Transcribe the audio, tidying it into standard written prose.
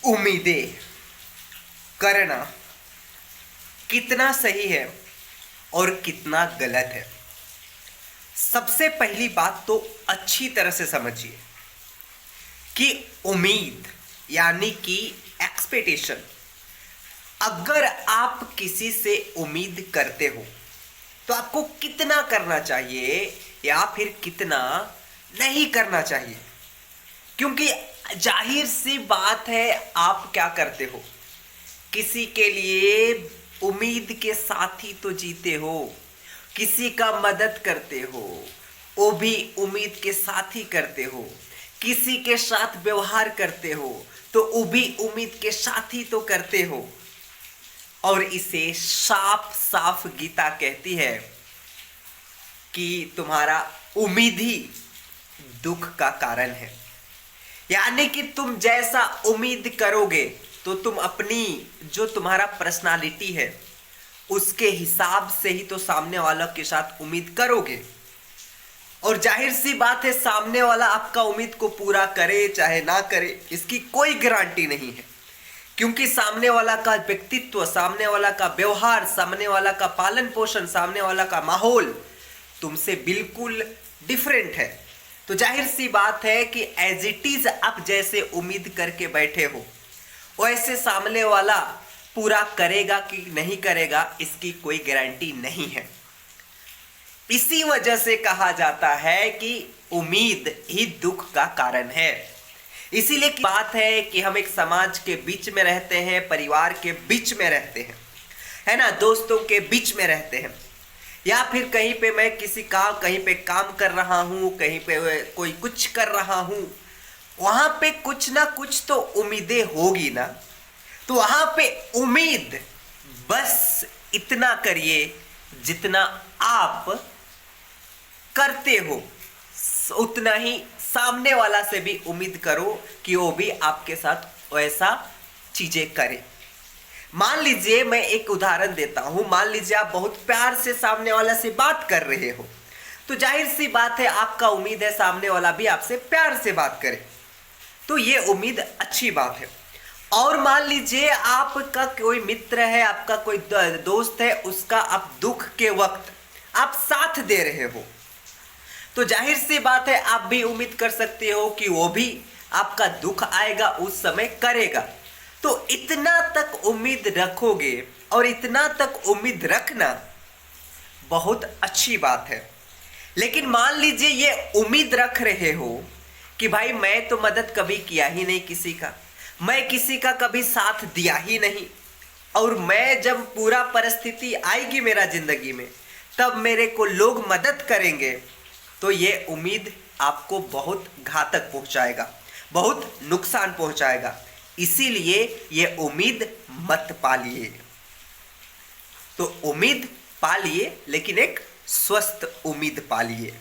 उम्मीदें करना कितना सही है और कितना गलत है। सबसे पहली बात तो अच्छी तरह से समझिए कि उम्मीद यानी कि एक्सपेक्टेशन, अगर आप किसी से उम्मीद करते हो तो आपको कितना करना चाहिए या फिर कितना नहीं करना चाहिए। क्योंकि जाहिर सी बात है, आप क्या करते हो, किसी के लिए उम्मीद के साथ ही तो जीते हो, किसी का मदद करते हो वो भी उम्मीद के साथ ही करते हो, किसी के साथ व्यवहार करते हो तो वो भी उम्मीद के साथ ही तो करते हो। और इसे साफ साफ गीता कहती है कि तुम्हारा उम्मीद ही दुख का कारण है। यानी कि तुम जैसा उम्मीद करोगे तो तुम अपनी जो तुम्हारा पर्सनालिटी है उसके हिसाब से ही तो सामने वाला के साथ उम्मीद करोगे। और जाहिर सी बात है, सामने वाला आपका उम्मीद को पूरा करे चाहे ना करे इसकी कोई गारंटी नहीं है। क्योंकि सामने वाला का व्यक्तित्व, सामने वाला का व्यवहार, सामने वाला का पालन पोषण, सामने वाला का माहौल तुमसे बिल्कुल डिफरेंट है। तो जाहिर सी बात है कि एज इट इज आप जैसे उम्मीद करके बैठे हो वैसे सामने वाला पूरा करेगा कि नहीं करेगा इसकी कोई गारंटी नहीं है। इसी वजह से कहा जाता है कि उम्मीद ही दुख का कारण है। इसीलिए की बात है कि हम एक समाज के बीच में रहते हैं, परिवार के बीच में रहते हैं, है ना, दोस्तों के बीच में रहते हैं, या फिर कहीं पे मैं कहीं पे काम कर रहा हूं, कहीं पे कोई कुछ कर रहा हूं, वहां पे कुछ ना कुछ तो उम्मीदें होगी ना। तो वहां पे उम्मीद बस इतना करिए जितना आप करते हो, उतना ही सामने वाला से भी उम्मीद करो कि वो भी आपके साथ वैसा चीजें करे। मान लीजिए, मैं एक उदाहरण देता हूं, मान लीजिए आप बहुत प्यार से सामने वाला से बात कर रहे हो तो जाहिर सी बात है आपका उम्मीद है सामने वाला भी आपसे प्यार से बात करे, तो ये उम्मीद अच्छी बात है। और मान लीजिए आपका कोई मित्र है, आपका कोई दोस्त है, उसका आप दुख के वक्त आप साथ दे रहे हो तो जाहिर सी बात है आप भी उम्मीद कर सकते हो कि वो भी आपका दुख आएगा उस समय करेगा। तो इतना तक उम्मीद रखोगे और इतना तक उम्मीद रखना बहुत अच्छी बात है। लेकिन मान लीजिए ये उम्मीद रख रहे हो कि भाई मैं तो मदद कभी किया ही नहीं किसी का, मैं किसी का कभी साथ दिया ही नहीं, और मैं जब पूरा परिस्थिति आएगी मेरा जिंदगी में तब मेरे को लोग मदद करेंगे, तो ये उम्मीद आपको बहुत घातक पहुंचाएगा, बहुत नुकसान पहुंचाएगा। इसीलिए ये उम्मीद मत पालिए। तो उम्मीद पालिए लेकिन एक स्वस्थ उम्मीद पालिए।